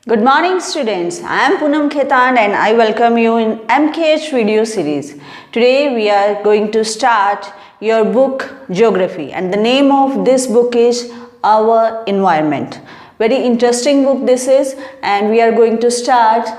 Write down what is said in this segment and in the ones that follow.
Good morning students, I am Poonam Khetan and I welcome you in MKH video series. Today we are going to start your book Geography and the name of this book is Our Environment. Very interesting book this is and we are going to start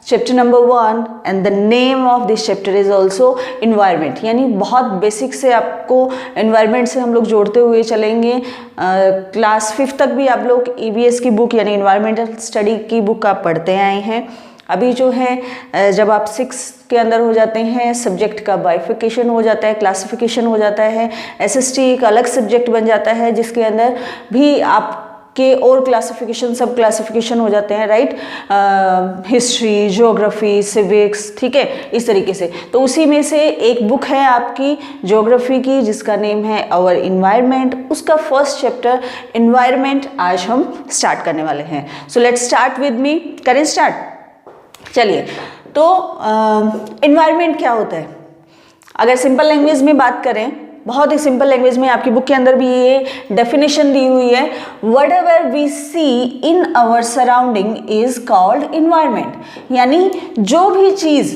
chapter number 1 and the name of this chapter is also environment. यानी बहुत basic से आपको environment से हम लोग जोड़ते हुए चलेंगे. क्लास 5 तक भी आप लोग EVS की बुक यानी environmental study की बुक आप पढ़ते आए हैं. अभी जो है जब आप 6 के अंदर हो जाते हैं सब्जेक्ट का बाइफिकेशन हो जाता है, क्लासिफिकेशन हो जाता है, SST एक अलग सब्जेक्ट बन जाता है जिसके अंदर भी आप के और क्लासिफिकेशन सब क्लासिफिकेशन हो जाते हैं, राइट. हिस्ट्री, ज्योग्राफी, सिविक्स, ठीक है, इस तरीके से. तो उसी में से एक बुक है आपकी ज्योग्राफी की जिसका नेम है आवर इन्वायरमेंट. उसका फर्स्ट चैप्टर इन्वायरमेंट आज हम स्टार्ट करने वाले हैं. So let's start with me. करें स्टार्ट? चलिए. तो इन्वायरमेंट क्या होता है? अगर सिंपल लैंग्वेज में बात करें, बहुत ही सिंपल लैंग्वेज में आपकी बुक के अंदर भी ये डेफिनेशन दी हुई है. Whatever we see in our surrounding is called environment. यानी जो भी चीज़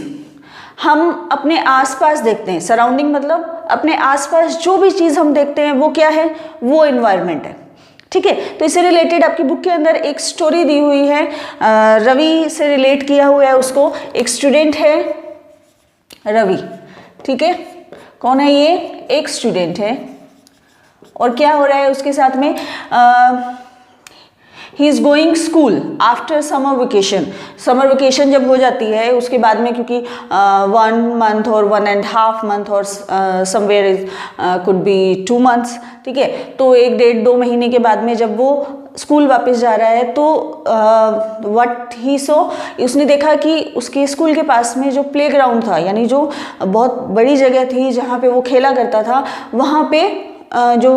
हम अपने आसपास देखते हैं, सराउंडिंग मतलब अपने आसपास जो भी चीज़ हम देखते हैं वो क्या है? वो इन्वायरमेंट है. ठीक है. तो इससे रिलेटेड आपकी बुक के अंदर एक स्टोरी दी हुई है, रवि से रिलेट किया हुआ है उसको. एक स्टूडेंट है रवि, ठीक है. कौन है ये? एक स्टूडेंट है. और क्या हो रहा है उसके साथ में? He is going school after summer vacation. Summer vacation जब हो जाती है उसके बाद में, क्योंकि 1 month और 1.5 month और somewhere is could be 2 months, ठीक है. तो 1-1.5-2 महीने के बाद में जब वो स्कूल वापस जा रहा है तो व्हाट ही सो, उसने देखा कि उसके स्कूल के पास में जो प्लेग्राउंड था, यानी जो बहुत बड़ी जगह थी जहाँ पे वो खेला करता था, वहाँ पे जो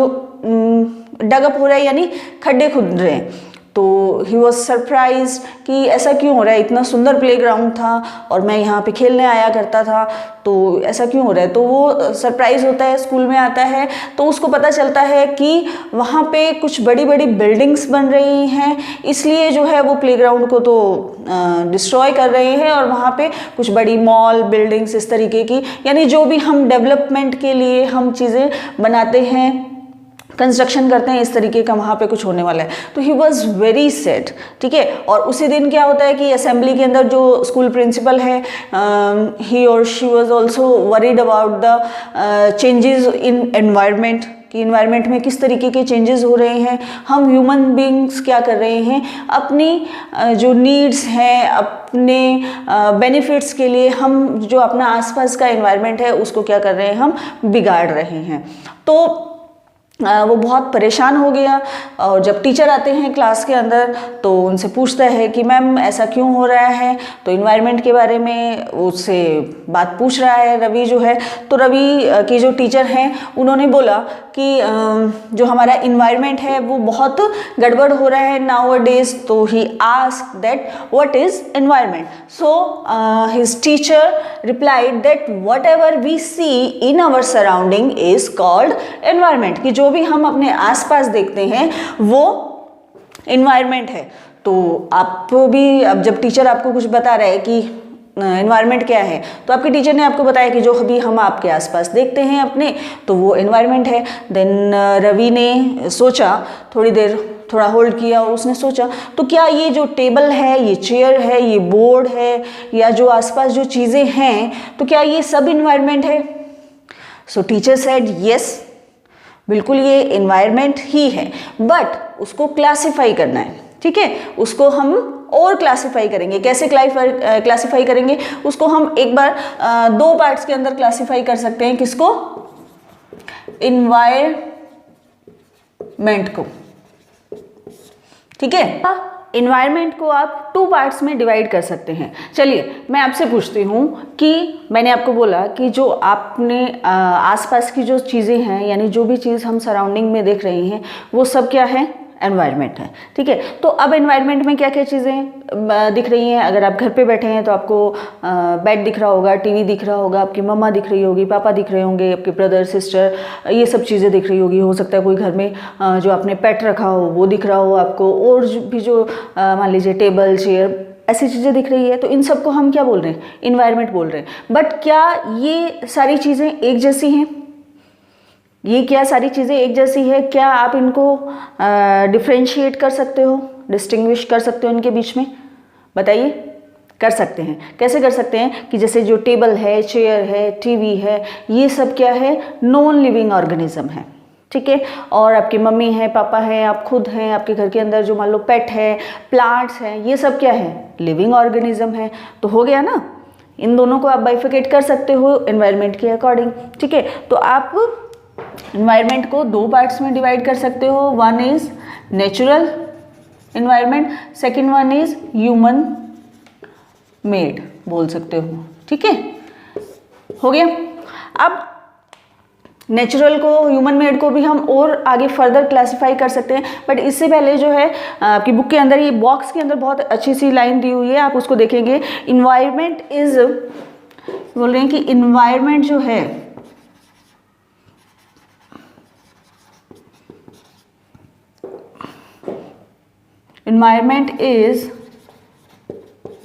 डगअप हो रहा है यानी खड्डे खुद रहे हैं. तो ही वॉज सरप्राइज कि ऐसा क्यों हो रहा है, इतना सुंदर प्लेग्राउंड था और मैं यहाँ पे खेलने आया करता था, तो ऐसा क्यों हो रहा है. तो वो सरप्राइज होता है, स्कूल में आता है तो उसको पता चलता है कि वहाँ पे कुछ बड़ी बड़ी बिल्डिंग्स बन रही हैं, इसलिए जो है वो प्लेग्राउंड को तो डिस्ट्रॉय कर रहे हैं और वहाँ पे कुछ बड़ी मॉल, बिल्डिंग्स इस तरीके की, यानी जो भी हम डेवलपमेंट के लिए हम चीज़ें बनाते हैं, कंस्ट्रक्शन करते हैं, इस तरीके का वहाँ पे कुछ होने वाला है. तो ही वॉज वेरी सैड, ठीक है. और उसी दिन क्या होता है कि असेंबली के अंदर जो स्कूल प्रिंसिपल है, ही और she was also worried about the changes in environment, कि इन्वायरमेंट में किस तरीके के चेंजेस हो रहे हैं. हम ह्यूमन बींग्स क्या कर रहे हैं, अपनी जो नीड्स हैं, अपने बेनिफिट्स के लिए हम जो अपना आसपास का इन्वायरमेंट है उसको क्या कर रहे हैं, हम बिगाड़ रहे हैं. तो वो बहुत परेशान हो गया और जब टीचर आते हैं क्लास के अंदर तो उनसे पूछता है कि मैम ऐसा क्यों हो रहा है. तो इन्वायरमेंट के बारे में उससे बात पूछ रहा है रवि जो है. तो रवि की जो टीचर हैं उन्होंने बोला कि जो हमारा इन्वायरमेंट है वो बहुत गड़बड़ हो रहा है नाउ अ डेज. तो he asked that what is environment. So his teacher replied that whatever we see in our surrounding is called environment. कि जो भी हम अपने आसपास देखते हैं वो इन्वायरमेंट है. तो आप भी अब जब टीचर आपको कुछ बता रहा है कि इन्वायरमेंट क्या है, तो आपके टीचर ने आपको बताया कि जो भी हम आपके आसपास देखते हैं अपने, तो वो इन्वायरमेंट है. देन रवि ने सोचा, थोड़ी देर थोड़ा होल्ड किया और उसने सोचा तो क्या ये जो टेबल है, ये चेयर है, ये बोर्ड है, या जो आसपास जो चीज़ें हैं, तो क्या ये सब इन्वायरमेंट है? सो टीचर सेड यस, बिल्कुल ये इन्वायरमेंट ही है, बट उसको क्लासिफाई करना है, ठीक है. उसको हम और क्लासिफाई करेंगे. कैसे क्लासिफाई करेंगे? उसको हम एक बार 2 पार्ट्स के अंदर क्लासिफाई कर सकते हैं. किसको? इन्वायरमेंट को, ठीक है. इन्वायरमेंट को आप 2 पार्ट्स में डिवाइड कर सकते हैं. चलिए मैं आपसे पूछती हूँ कि मैंने आपको बोला कि जो आपने आसपास की जो चीज़ें हैं, यानी जो भी चीज़ हम सराउंडिंग में देख रहे हैं वो सब क्या है? एनवायरनमेंट है। ठीक है, तो अब एनवायरनमेंट में क्या क्या चीज़ें दिख रही हैं? अगर आप घर पे बैठे हैं तो आपको बेड दिख रहा होगा, टीवी दिख रहा होगा, आपकी मम्मा दिख रही होगी, पापा दिख रहे होंगे, आपके ब्रदर सिस्टर, ये सब चीज़ें दिख रही होगी। हो सकता है कोई घर में जो आपने पेट रखा हो वो दिख रहा हो आपको, और भी जो मान लीजिए टेबल चेयर ऐसी चीज़ें दिख रही है। तो इन सबको हम क्या बोल रहे हैं? इन्वायरमेंट बोल रहे हैं। बट क्या ये सारी चीज़ें एक जैसी हैं? ये क्या सारी चीज़ें एक जैसी है? क्या आप इनको डिफ्रेंशिएट कर सकते हो, डिस्टिंग्विश कर सकते हो इनके बीच में? बताइए। कर सकते हैं। कैसे कर सकते हैं? कि जैसे जो टेबल है, चेयर है, टीवी है, ये सब क्या है? नॉन लिविंग ऑर्गेनिज्म है। ठीक है, और आपकी मम्मी है, पापा है, आप खुद हैं, आपके घर के अंदर जो मान लो पेट है, प्लांट्स हैं, ये सब क्या है? लिविंग ऑर्गेनिज्म है। तो हो गया ना, इन दोनों को आप बाइफिकेट कर सकते हो एनवायरनमेंट के अकॉर्डिंग। ठीक है, तो आप एनवायरनमेंट को दो पार्ट्स में डिवाइड कर सकते हो। One is natural environment, second one is human made बोल सकते हो। ठीक है, हो गया। अब नेचुरल को, ह्यूमन मेड को भी हम और आगे फर्दर क्लासिफाई कर सकते हैं। बट इससे पहले जो है आपकी बुक के अंदर, ये बॉक्स के अंदर बहुत अच्छी सी लाइन दी हुई है, आप उसको देखेंगे। इन्वायरमेंट इज, बोल रहे हैं कि इन्वायरमेंट जो है environment is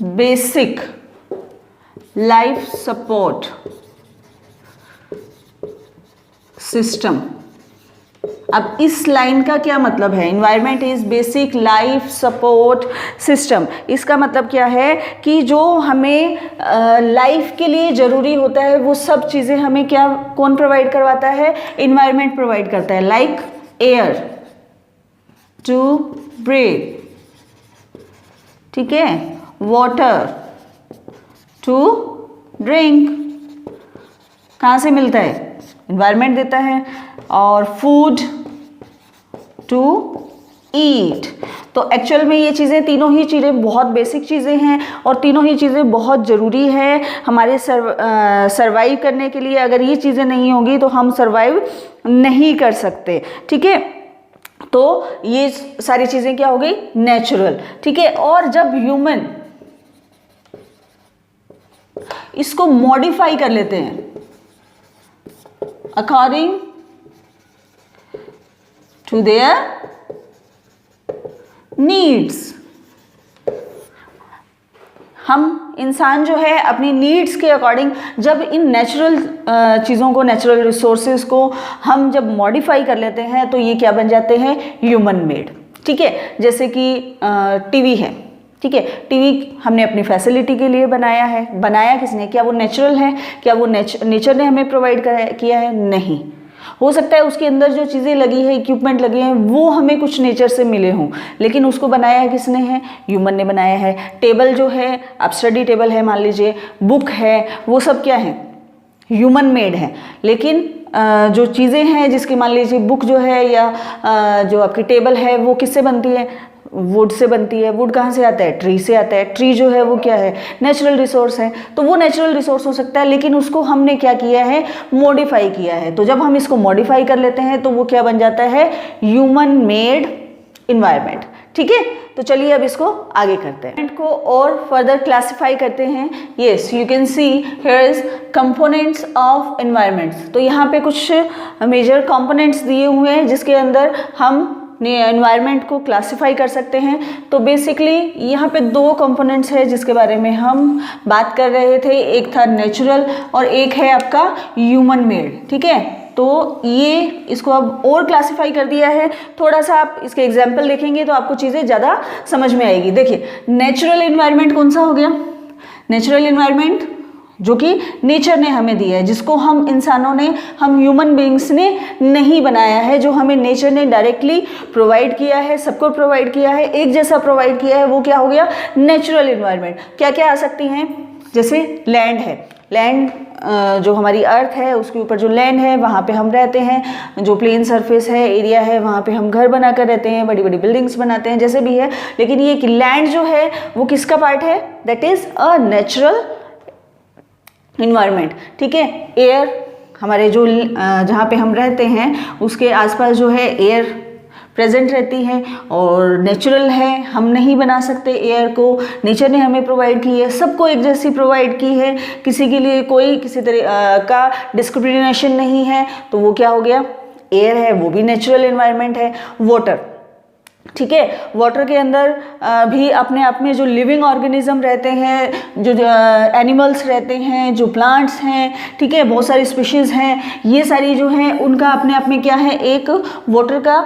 basic life support system. अब इस लाइन का क्या मतलब है? Environment is basic life support system, इसका मतलब क्या है कि जो हमें लाइफ के लिए ज़रूरी होता है वो सब चीज़ें हमें क्या, कौन प्रोवाइड करवाता है? इन्वायरमेंट प्रोवाइड करता है। लाइक एयर टू ब्रीथ, ठीक है, वाटर टू ड्रिंक, कहाँ से मिलता है? इन्वायरमेंट देता है। और फूड टू ईट। तो एक्चुअल में ये चीज़ें, तीनों ही चीज़ें बहुत बेसिक चीज़ें हैं और तीनों ही चीज़ें बहुत ज़रूरी है हमारे सर्वाइव करने के लिए। अगर ये चीज़ें नहीं होंगी तो हम सर्वाइव नहीं कर सकते। ठीक है, तो ये सारी चीज़ें क्या हो गई? नेचुरल। ठीक है, और जब ह्यूमन इसको मॉडिफाई कर लेते हैं according to their needs, हम इंसान जो है अपनी नीड्स के अकॉर्डिंग जब इन नेचुरल चीज़ों को, नेचुरल रिसोर्सेज को हम जब मॉडिफाई कर लेते हैं तो ये क्या बन जाते हैं? Human made. ठीक है, जैसे कि टीवी है। ठीक है, टीवी हमने अपनी फैसिलिटी के लिए बनाया है। बनाया किसने? क्या वो नेचुरल है? क्या वो नेचर ने हमें प्रोवाइड किया है? नहीं। हो सकता है उसके अंदर जो चीज़ें लगी है, इक्विपमेंट लगे हैं, वो हमें कुछ नेचर से मिले हों, लेकिन उसको बनाया है किसने है? ह्यूमन ने बनाया है। टेबल जो है, आप स्टडी टेबल है मान लीजिए, बुक है, वो सब क्या है? ह्यूमन मेड है। लेकिन जो चीज़ें हैं, जिसकी मान लीजिए बुक जो है या जो आपकी टेबल है, वो किससे बनती है? वुड से बनती है। वुड कहाँ से आता है? ट्री से आता है। ट्री जो है वो क्या है? नेचुरल रिसोर्स है। तो वो नेचुरल रिसोर्स हो सकता है, लेकिन उसको हमने क्या किया है? मॉडिफाई किया है। तो जब हम इसको मॉडिफाई कर लेते हैं तो वो क्या बन जाता है? Human made environment. ठीक है, तो चलिए अब इसको आगे करते हैं, को और फर्दर क्लासिफाई करते हैं। Yes, you can see here is components of environments. तो यहाँ पे कुछ मेजर कंपोनेंट्स दिए हुए हैं जिसके अंदर हम एनवायरनमेंट को क्लासिफाई कर सकते हैं। तो बेसिकली यहाँ पे दो कंपोनेंट्स है जिसके बारे में हम बात कर रहे थे। एक था नेचुरल और एक है आपका ह्यूमन मेड। ठीक है, तो ये इसको अब और क्लासिफाई कर दिया है। थोड़ा सा आप इसके एग्जाम्पल देखेंगे तो आपको चीज़ें ज़्यादा समझ में आएगी। देखिए, नेचुरल एनवायरनमेंट कौन सा हो गया? नेचुरल एनवायरनमेंट जो कि नेचर ने हमें दिया है, जिसको हम इंसानों ने, हम ह्यूमन बीइंग्स ने नहीं बनाया है, जो हमें नेचर ने डायरेक्टली प्रोवाइड किया है, सबको प्रोवाइड किया है, एक जैसा प्रोवाइड किया है। वो क्या हो गया? Natural environment. क्या क्या आ सकती हैं? जैसे लैंड है। लैंड जो हमारी अर्थ है उसके ऊपर जो लैंड है वहाँ पे हम रहते हैं। जो प्लेन सरफेस है, एरिया है, वहाँ पे हम घर बना कर रहते हैं, बड़ी बड़ी बिल्डिंग्स बनाते हैं, जैसे भी है। लेकिन ये लैंड जो है वो किसका पार्ट है? That is a natural environment. ठीक है, एयर, हमारे जो जहाँ पे हम रहते हैं उसके आसपास जो है एयर प्रेजेंट रहती हैं और नेचुरल है, हम नहीं बना सकते एयर को, नेचर ने हमें प्रोवाइड की है, सबको एक जैसी प्रोवाइड की है, किसी के लिए कोई किसी तरह का डिस्क्रिमिनेशन नहीं है, तो वो क्या हो गया, एयर है, वो भी नेचुरल एनवायरनमेंट है। वाटर, ठीक है, वाटर के अंदर भी अपने आप में जो लिविंग ऑर्गेनिज्म रहते हैं, जो एनिमल्स रहते हैं, जो प्लांट्स हैं, ठीक है, बहुत सारी स्पीशीज़ हैं, ये सारी जो हैं उनका अपने आप में क्या है, एक वाटर का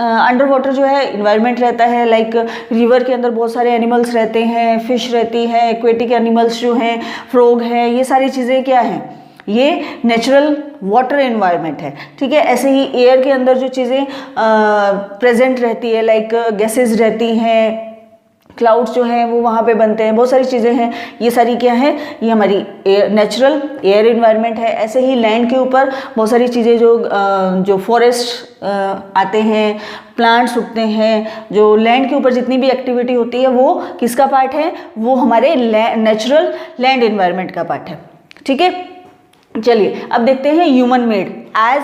अंडर वाटर जो है इन्वायरमेंट रहता है। लाइक रिवर के अंदर बहुत सारे एनिमल्स रहते हैं, फिश रहती है, एक्वेटिक एनिमल्स जो हैं, फ्रॉग है, ये सारी चीज़ें क्या हैं, ये नेचुरल वाटर एनवायरनमेंट है, ठीक है। ऐसे ही एयर के अंदर जो चीज़ें प्रेजेंट रहती है, लाइक गैसेस रहती हैं, क्लाउड्स जो हैं वो वहाँ पे बनते हैं, बहुत सारी चीज़ें हैं, ये सारी क्या है, ये हमारी नेचुरल एयर एनवायरनमेंट है। ऐसे ही लैंड के ऊपर बहुत सारी चीज़ें जो फॉरेस्ट आते हैं, प्लांट्स उगते हैं, जो लैंड के ऊपर जितनी भी एक्टिविटी होती है वो किसका पार्ट है, वो हमारे नेचुरल लैंड एनवायरनमेंट का पार्ट है, ठीक है। चलिए अब देखते हैं ह्यूमन मेड। एज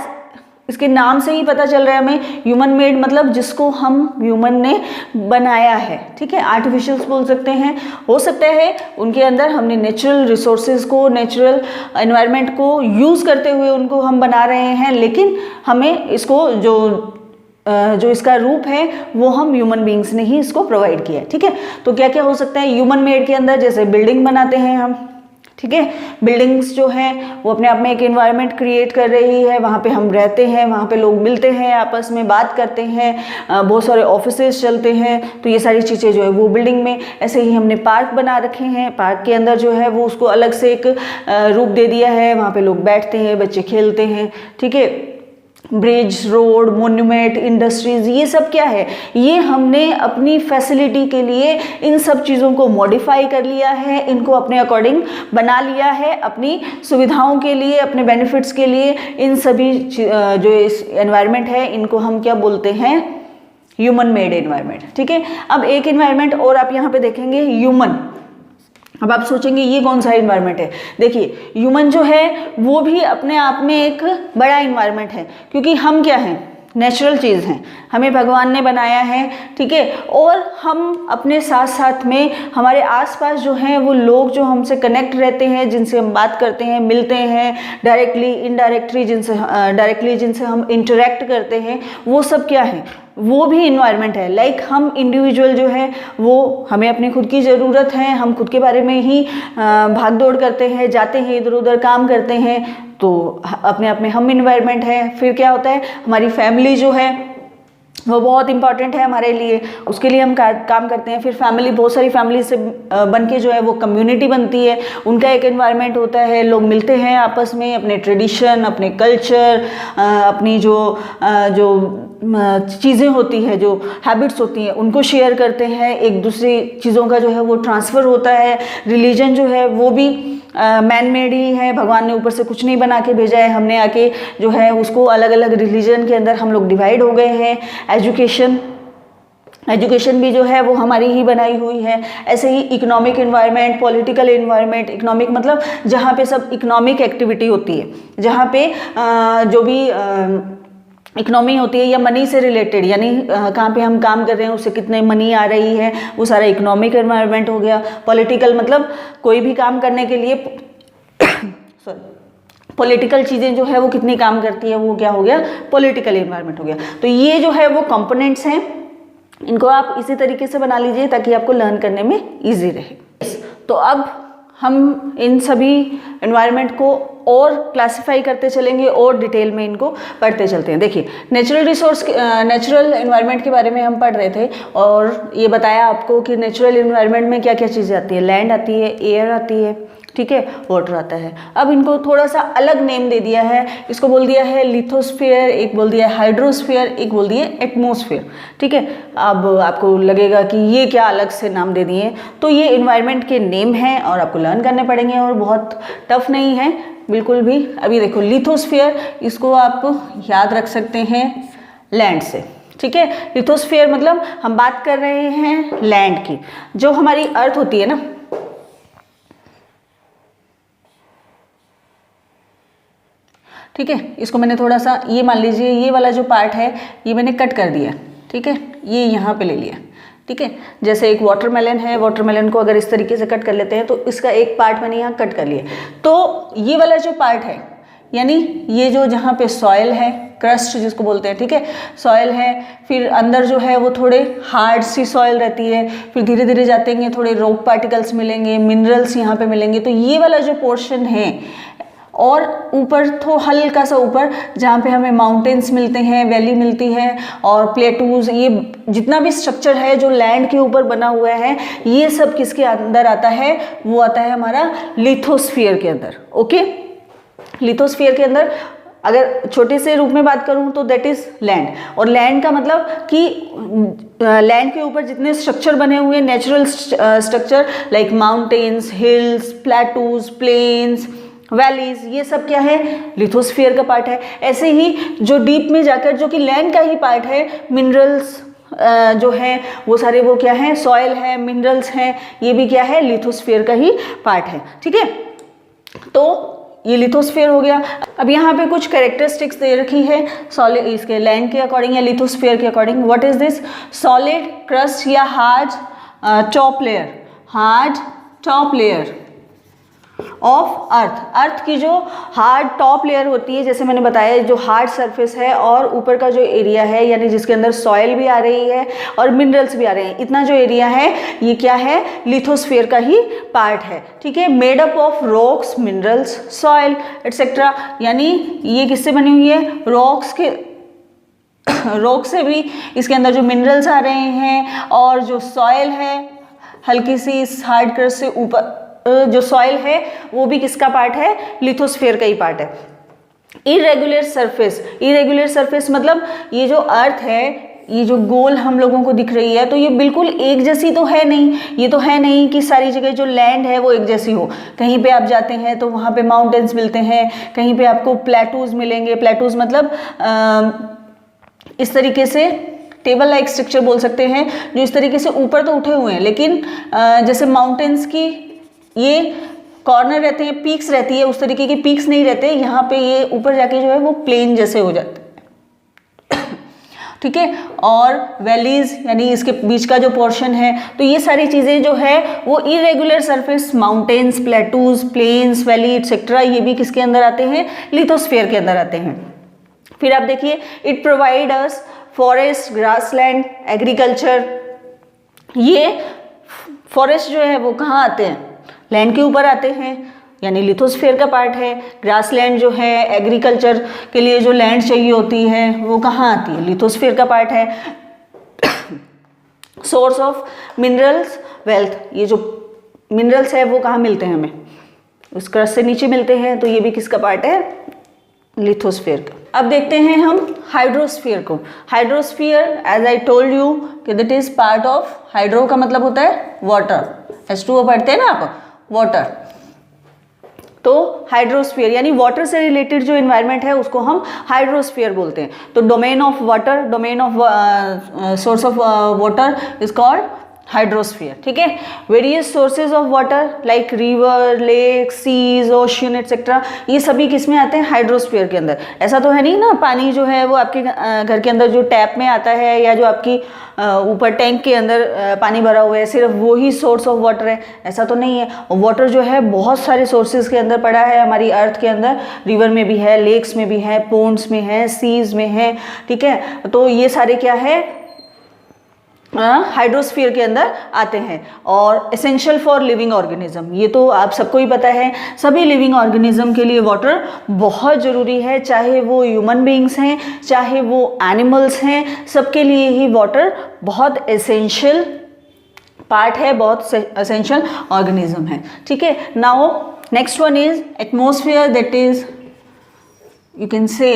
इसके नाम से ही पता चल रहा है हमें, ह्यूमन मेड मतलब जिसको हम ह्यूमन ने बनाया है, ठीक है। आर्टिफिशियल्स बोल सकते हैं, हो सकता है उनके अंदर हमने नेचुरल रिसोर्सेज को, नेचुरल एनवायरनमेंट को यूज़ करते हुए उनको हम बना रहे हैं, लेकिन हमें इसको जो इसका रूप है वो हम ह्यूमन बींग्स ने ही इसको प्रोवाइड किया है, ठीक है। तो क्या क्या हो सकता है ह्यूमन मेड के अंदर, जैसे बिल्डिंग बनाते हैं हम, ठीक है, बिल्डिंग्स जो हैं वो अपने आप में एक एनवायरनमेंट क्रिएट कर रही है, वहाँ पे हम रहते हैं, वहाँ पे लोग मिलते हैं, आपस में बात करते हैं, बहुत सारे ऑफिसेज चलते हैं, तो ये सारी चीज़ें जो है वो बिल्डिंग में। ऐसे ही हमने पार्क बना रखे हैं, पार्क के अंदर जो है वो उसको अलग से एक रूप दे दिया है, वहाँ पे लोग बैठते हैं, बच्चे खेलते हैं, ठीक है। ब्रिज, रोड, मोन्यूमेंट, इंडस्ट्रीज, ये सब क्या है, ये हमने अपनी फैसिलिटी के लिए इन सब चीज़ों को मॉडिफाई कर लिया है, इनको अपने अकॉर्डिंग बना लिया है, अपनी सुविधाओं के लिए, अपने बेनिफिट्स के लिए। इन सभी जो इस एनवायरनमेंट है इनको हम क्या बोलते हैं, ह्यूमन मेड एनवायरनमेंट, ठीक है। अब एक एनवायरनमेंट और आप यहाँ पे देखेंगे, ह्यूमन। अब आप सोचेंगे ये कौन सा इन्वायरमेंट है, देखिए ह्यूमन जो है वो भी अपने आप में एक बड़ा इन्वायरमेंट है, क्योंकि हम क्या हैं, नेचुरल चीज़ हैं, हमें भगवान ने बनाया है, ठीक है। और हम अपने साथ साथ में हमारे आसपास जो हैं वो लोग जो हमसे कनेक्ट रहते हैं, जिनसे हम बात करते हैं, मिलते हैं, डायरेक्टली इनडायरेक्टली जिनसे हम इंटरेक्ट करते हैं, वो सब क्या है, वो भी इन्वायरमेंट है। लाइक हम इंडिविजुअल जो है वो हमें अपनी खुद की ज़रूरत है, हम खुद के बारे में ही भाग दौड़ करते हैं, जाते हैं इधर उधर काम करते हैं, तो अपने आप में हम इन्वायरमेंट है। फिर क्या होता है, हमारी फैमिली जो है वो बहुत इंपॉर्टेंट है हमारे लिए, उसके लिए हम काम करते हैं। फिर फैमिली, बहुत सारी फैमिली से बन के जो है वो कम्युनिटी बनती है, उनका एक एनवायरनमेंट होता है, लोग मिलते हैं आपस में, अपने ट्रेडिशन, अपने कल्चर, अपनी जो चीज़ें होती है, जो हैबिट्स होती हैं, उनको शेयर करते हैं, एक दूसरी चीज़ों का जो है वो ट्रांसफ़र होता है। रिलीजन जो है वो भी मैन मेड ही है, भगवान ने ऊपर से कुछ नहीं बना के भेजा है, हमने आके जो है उसको अलग अलग रिलीजन के अंदर हम लोग डिवाइड हो गए हैं। एजुकेशन भी जो है वो हमारी ही बनाई हुई है। ऐसे ही economic environment, political environment, economic मतलब जहाँ पे सब इकोनॉमिक एक्टिविटी होती है, जहाँ पे जो भी इकोनॉमी होती है या मनी से रिलेटेड, यानी कहाँ पे हम काम कर रहे हैं, उससे कितने मनी आ रही है, वो सारा इकोनॉमिक एनवायरनमेंट हो गया। पॉलिटिकल मतलब कोई भी काम करने के लिए पॉलिटिकल चीज़ें जो है वो कितनी काम करती है, वो क्या हो गया, पॉलिटिकल एनवायरनमेंट हो गया। तो ये जो है वो कंपोनेंट्स हैं, इनको आप इसी तरीके से बना लीजिए ताकि आपको लर्न करने में ईजी रहे। तो अब हम इन सभी एनवायरनमेंट को और क्लासिफाई करते चलेंगे और डिटेल में इनको पढ़ते चलते हैं। देखिए नेचुरल एनवायरनमेंट के बारे में हम पढ़ रहे थे और ये बताया आपको कि नेचुरल एनवायरनमेंट में क्या क्या चीज़ें आती है, लैंड आती है, एयर आती है, ठीक है, वाटर आता है। अब इनको थोड़ा सा अलग नेम दे दिया है, इसको बोल दिया है लिथोस्फीयर, एक बोल दिया है हाइड्रोस्फीयर, एक बोल दिया एटमॉस्फेयर, ठीक है। अब आपको लगेगा कि ये क्या अलग से नाम दे दिए, तो ये एनवायरनमेंट के नेम हैं और आपको लर्न करने पड़ेंगे और बहुत टफ नहीं है बिल्कुल भी। अभी देखो लिथोस्फीयर, इसको आप याद रख सकते हैं लैंड से, ठीक है। लिथोस्फीयर मतलब हम बात कर रहे हैं लैंड की, जो हमारी अर्थ होती है ना, ठीक है। इसको मैंने थोड़ा सा, ये मान लीजिए ये वाला जो पार्ट है ये मैंने कट कर दिया, ठीक है, ये यहाँ पे ले लिया, ठीक है। जैसे एक वाटरमेलन है, वाटरमेलन को अगर इस तरीके से कट कर लेते हैं तो इसका एक पार्ट मैंने यहाँ कट कर लिया। तो ये वाला जो पार्ट है, यानी ये जो जहाँ पे सॉइल है, क्रस्ट जिसको बोलते हैं, ठीक है, सॉइल है, फिर अंदर जो है वो थोड़े हार्ड सी सॉइल रहती है, फिर धीरे धीरे जाते थोड़े रॉक पार्टिकल्स मिलेंगे, मिनरल्स यहाँ पे मिलेंगे। तो ये वाला जो पोर्शन है, और ऊपर तो हल्का सा ऊपर जहाँ पे हमें माउंटेन्स मिलते हैं, वैली मिलती है और प्लेटूज, ये जितना भी स्ट्रक्चर है जो लैंड के ऊपर बना हुआ है, ये सब किसके अंदर आता है? वो आता है हमारा लिथोस्फीयर के अंदर। ओके, लिथोस्फीयर के अंदर अगर छोटे से रूप में बात करूं तो दैट इज लैंड। और लैंड का मतलब कि लैंड के ऊपर जितने स्ट्रक्चर बने हुए, natural structure like mountains, hills, plateaus, plains, valleys, ये सब क्या है? लिथोस्फीयर का पार्ट है। ऐसे ही जो डीप में जाकर, जो कि लैंड का ही पार्ट है, मिनरल्स जो है वो सारे वो क्या है? सॉइल है, मिनरल्स हैं, ये भी क्या है? लिथोस्फीयर का ही पार्ट है, ठीक है। तो ये लिथोस्फीयर हो गया। अब यहाँ पे कुछ कैरेक्टरिस्टिक्स दे रखी है सॉलिड, इसके लैंड के अकॉर्डिंग या लिथोस्फीयर के according. What is this? Solid crust या hard top layer, hard top layer of earth. Earth की जो हार्ड टॉप लेयर होती है, जैसे मैंने बताया, जो हार्ड सरफेस है और ऊपर का जो एरिया है, यानी जिसके अंदर सॉइल भी आ रही है और मिनरल्स भी आ रहे हैं, इतना जो एरिया है ये क्या है? लिथोस्फीयर का ही पार्ट है, ठीक है। Made up of rocks, minerals, soil etcetera. यानी ये किससे बनी हुई है? रॉक्स के, रॉक से भी इसके अंदर जो मिनरल्स आ रहे हैं, और जो सॉइल है हल्की सी इस हार्ड क्रस्ट से ऊपर जो सॉइल है वो भी किसका पार्ट है? लिथोस्फीयर का ही पार्ट है। इरेगुलर सरफेस, इरेगुलर सरफेस मतलब ये जो अर्थ है, ये जो गोल हम लोगों को दिख रही है, तो ये बिल्कुल एक जैसी तो है नहीं। ये तो है नहीं कि सारी जगह जो लैंड है वो एक जैसी हो। कहीं पे आप जाते हैं तो वहाँ पे माउंटेन्स मिलते हैं, कहीं पे आपको प्लेटूज मिलेंगे। प्लेटूज मतलब इस तरीके से टेबल लाइक स्ट्रक्चर बोल सकते हैं, जो इस तरीके से ऊपर तो उठे हुए हैं, लेकिन जैसे माउंटेन्स की ये कॉर्नर रहते हैं, पीक्स रहती है, उस तरीके के पीक्स नहीं रहते। यहाँ पे ये ऊपर जाके जो है वो प्लेन जैसे हो जाते हैं, ठीक है। और वैलीज यानी इसके बीच का जो पोर्शन है, तो ये सारी चीज़ें जो है वो irregular surface, mountains, plateaus, plains, valley et cetera, ये भी किसके अंदर आते हैं? लिथोस्फीयर के अंदर आते हैं। फिर आप देखिए, it provide us forest, grassland, agriculture. ये फॉरेस्ट जो है वो कहाँ आते हैं? लैंड के ऊपर आते हैं, यानी लिथोस्फीयर का पार्ट है। ग्रासलैंड जो है, एग्रीकल्चर के लिए जो लैंड चाहिए होती है, वो कहाँ आती है? लिथोस्फीयर का पार्ट है। सोर्स ऑफ मिनरल्स, वेल्थ, ये जो मिनरल्स है वो कहाँ मिलते हैं हमें? उस क्रस्ट से नीचे मिलते हैं, तो ये भी किसका पार्ट है? लिथोस्फीयर का। अब देखते हैं हम हाइड्रोस्फीयर को। Hydrosphere, as I told you कि that is part of, hydro का मतलब होता है वाटर, H2O पढ़ते हैं ना आप, वाटर। तो हाइड्रोस्फीयर यानी वाटर से रिलेटेड जो एनवायरनमेंट है उसको हम हाइड्रोस्फीयर बोलते हैं। तो domain of water, domain of source of water is called hydrosphere, ठीक है। Various sources of water like river, lake, seas, ocean et cetera, ये सभी किस में आते हैं? हाइड्रोस्फीयर के अंदर। ऐसा तो है नहीं ना पानी जो है वो आपके घर के अंदर जो टैप में आता है, या जो आपकी ऊपर टैंक के अंदर पानी भरा हुआ है, सिर्फ वो ही सोर्स ऑफ वाटर है, ऐसा तो नहीं है। वाटर जो है बहुत सारे सोर्सेज के अंदर पड़ा है हमारी अर्थ के अंदर। रिवर में भी है, लेक्स में भी है, पोन्ड्स में है, सीज में है, ठीक है। तो ये सारे क्या है? हाइड्रोस्फीयर के अंदर आते हैं। और एसेंशियल फॉर लिविंग ऑर्गेनिज्म, ये तो आप सबको ही पता है, सभी लिविंग ऑर्गेनिज्म के लिए वाटर बहुत ज़रूरी है, चाहे वो ह्यूमन बीइंग्स हैं, चाहे वो एनिमल्स हैं, सबके लिए ही वाटर बहुत एसेंशियल पार्ट है, बहुत एसेंशियल ऑर्गेनिज्म है, ठीक है। Now next one is atmosphere, that is you can say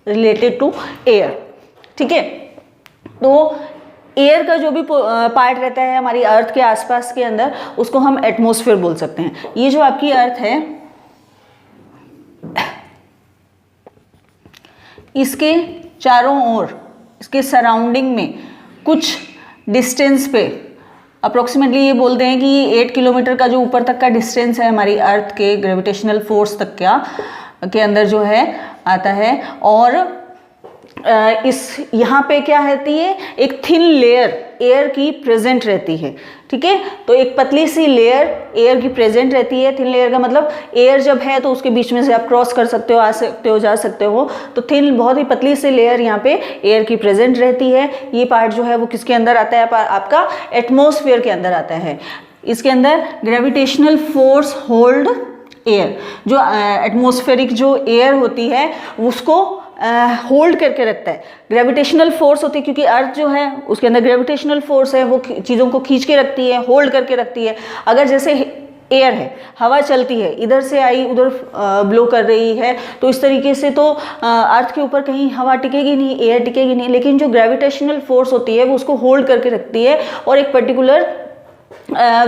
related to air, ठीक है। तो एयर का जो भी पार्ट रहता है हमारी अर्थ के आसपास के अंदर, उसको हम एटमॉस्फेयर बोल सकते हैं। ये जो आपकी अर्थ है, इसके चारों ओर, इसके सराउंडिंग में कुछ डिस्टेंस पे, अप्रोक्सीमेटली ये बोलते हैं कि ये 8 किलोमीटर का जो ऊपर तक का डिस्टेंस है हमारी अर्थ के ग्रेविटेशनल फोर्स तक के अंदर जो है आता है। और इस यहाँ पे क्या रहती है, एक थिन लेयर एयर की प्रेजेंट रहती है, ठीक है। तो एक पतली सी लेयर एयर की प्रेजेंट रहती है। थिन लेयर का मतलब एयर जब है तो उसके बीच में से आप क्रॉस कर सकते हो, आ सकते हो, जा सकते हो। तो थिन बहुत ही पतली सी लेयर यहाँ पे एयर की प्रेजेंट रहती है। ये पार्ट जो है वो किसके अंदर आता है, आपका एटमॉस्फेयर के अंदर आता है। इसके अंदर ग्रेविटेशनल फोर्स होल्ड एयर, जो एटमॉस्फेरिक जो एयर होती है उसको होल्ड करके रखता है। ग्रेविटेशनल फोर्स होती है क्योंकि अर्थ जो है उसके अंदर ग्रेविटेशनल फोर्स है, वो चीज़ों को खींच के रखती है, होल्ड करके रखती है। अगर जैसे एयर है, हवा चलती है, इधर से आई उधर ब्लो कर रही है, तो इस तरीके से तो अर्थ के ऊपर कहीं हवा टिकेगी नहीं, एयर टिकेगी नहीं। लेकिन जो ग्रेविटेशनल फोर्स होती है वो उसको होल्ड करके रखती है और एक पर्टिकुलर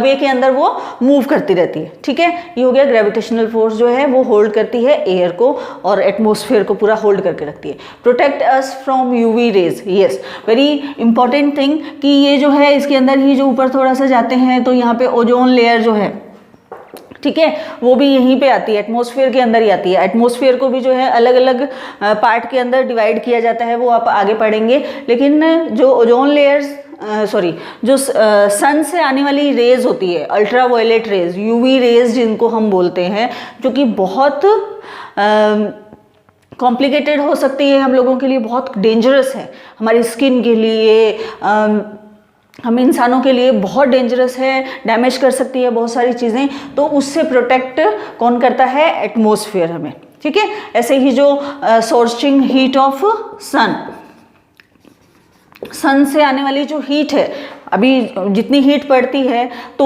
वे के अंदर वो मूव करती रहती है, ठीक है। ये हो गया ग्रेविटेशनल फोर्स जो है वो होल्ड करती है एयर को और एटमॉस्फेयर को पूरा होल्ड करके रखती है। Protect us from UV rays, yes very important thing कि ये जो है इसके अंदर ही जो ऊपर थोड़ा सा जाते हैं तो यहाँ पे ओजोन लेयर जो है, ठीक है, वो भी यहीं पे आती है, एटमॉस्फेयर के अंदर ही आती है। एटमॉस्फेयर को भी जो है अलग अलग पार्ट के अंदर डिवाइड किया जाता है, वो आप आगे पढ़ेंगे। लेकिन जो ओजोन लेयर्स जो सन से आने वाली रेज होती है, अल्ट्रावायलेट रेज, यूवी रेज जिनको हम बोलते हैं, जो कि बहुत कॉम्प्लिकेटेड हो सकती है, हम लोगों के लिए बहुत डेंजरस है, हमारी स्किन के लिए, हम इंसानों के लिए बहुत डेंजरस है, डैमेज कर सकती है बहुत सारी चीज़ें। तो उससे प्रोटेक्ट कौन करता है, एटमॉस्फेयर हमें, ठीक है। ऐसे ही जो सोर्सिंग हीट ऑफ सन से आने वाली जो हीट है, अभी जितनी हीट पड़ती है तो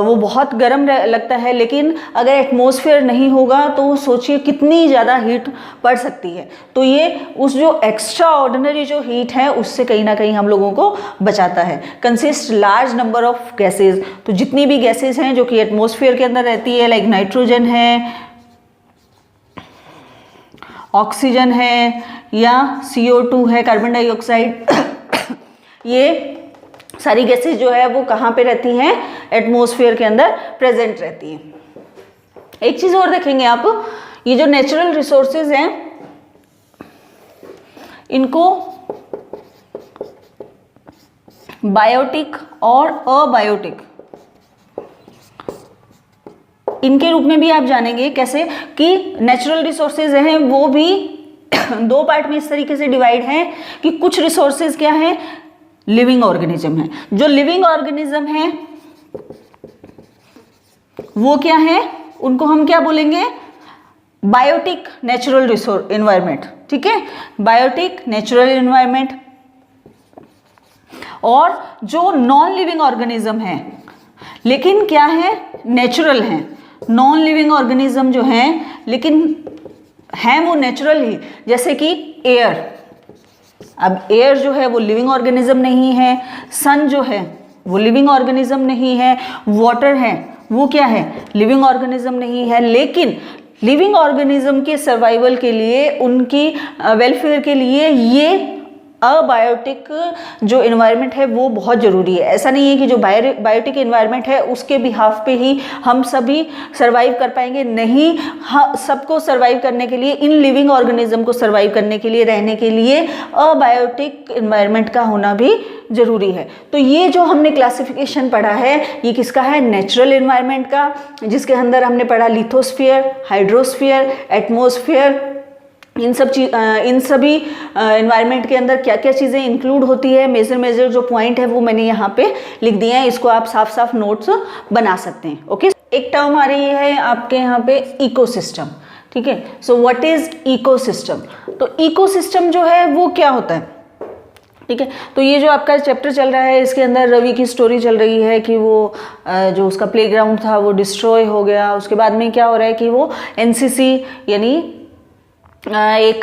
वो बहुत गर्म लगता है, लेकिन अगर एटमॉस्फेयर नहीं होगा तो सोचिए कितनी ज़्यादा हीट पड़ सकती है। तो ये उस जो एक्स्ट्रा ऑर्डिनरी जो हीट है उससे कहीं ना कहीं हम लोगों को बचाता है। Consist large number of gases, तो जितनी भी गैसेज हैं जो कि एटमॉस्फेयर के अंदर रहती है, लाइक नाइट्रोजन है, ऑक्सीजन है, या CO2 है, कार्बन डाइऑक्साइड, ये सारी गैसेज जो है वो कहाँ पे रहती हैं, एटमॉस्फेयर के अंदर प्रेजेंट रहती हैं। एक चीज और देखेंगे आप, ये जो नेचुरल रिसोर्सेज हैं इनको बायोटिक और अबायोटिक इनके रूप में भी आप जानेंगे। कैसे कि नेचुरल रिसोर्सेज हैं वो भी दो पार्ट में इस तरीके से डिवाइड हैं कि कुछ रिसोर्सेज क्या है, लिविंग ऑर्गेनिज्म है। जो लिविंग ऑर्गेनिज्म है वो क्या है, उनको हम क्या बोलेंगे, बायोटिक नेचुरल रिसोर्स एनवायरनमेंट, ठीक है, बायोटिक नेचुरल एनवायरनमेंट। और जो नॉन लिविंग ऑर्गेनिज्म है लेकिन क्या है, नेचुरल है, नॉन लिविंग ऑर्गेनिज्म जो हैं लेकिन हैं वो नेचुरल ही, जैसे कि एयर। अब एयर जो है वो लिविंग ऑर्गेनिज्म नहीं है, सन जो है वो लिविंग ऑर्गेनिज्म नहीं है, वाटर है वो क्या है, लिविंग ऑर्गेनिज्म नहीं है। लेकिन लिविंग ऑर्गेनिज्म के सर्वाइवल के लिए, उनकी वेलफेयर के लिए ये अबायोटिक जो एनवायरनमेंट है वो बहुत ज़रूरी है। ऐसा नहीं है कि जो बायोटिक एनवायरनमेंट है उसके बिहाफ पे ही हम सभी सर्वाइव कर पाएंगे, नहीं, हाँ, सबको सर्वाइव करने के लिए, इन लिविंग ऑर्गेनिज्म को सर्वाइव करने के लिए, रहने के लिए अबायोटिक एनवायरनमेंट का होना भी ज़रूरी है। तो ये जो हमने क्लासिफिकेशन पढ़ा है ये किसका है, नेचुरल एनवायरनमेंट का, जिसके अंदर हमने पढ़ा लिथोस्फीयर, हाइड्रोस्फीयर, एटमॉस्फेयर। इन सभी एनवायरनमेंट के अंदर क्या क्या चीज़ें इंक्लूड होती है, मेजर जो पॉइंट है वो मैंने यहाँ पे लिख दिए हैं, इसको आप साफ साफ नोट्स बना सकते हैं। ओके, एक टर्म आ रही है आपके यहाँ पे इकोसिस्टम, ठीक है। सो व्हाट इज इकोसिस्टम, तो इकोसिस्टम जो है वो क्या होता है, ठीक है। तो ये जो आपका चैप्टर चल रहा है इसके अंदर रवि की स्टोरी चल रही है कि वो जो उसका प्लेग्राउंड था वो डिस्ट्रॉय हो गया। उसके बाद में क्या हो रहा है कि वो NCC यानी एक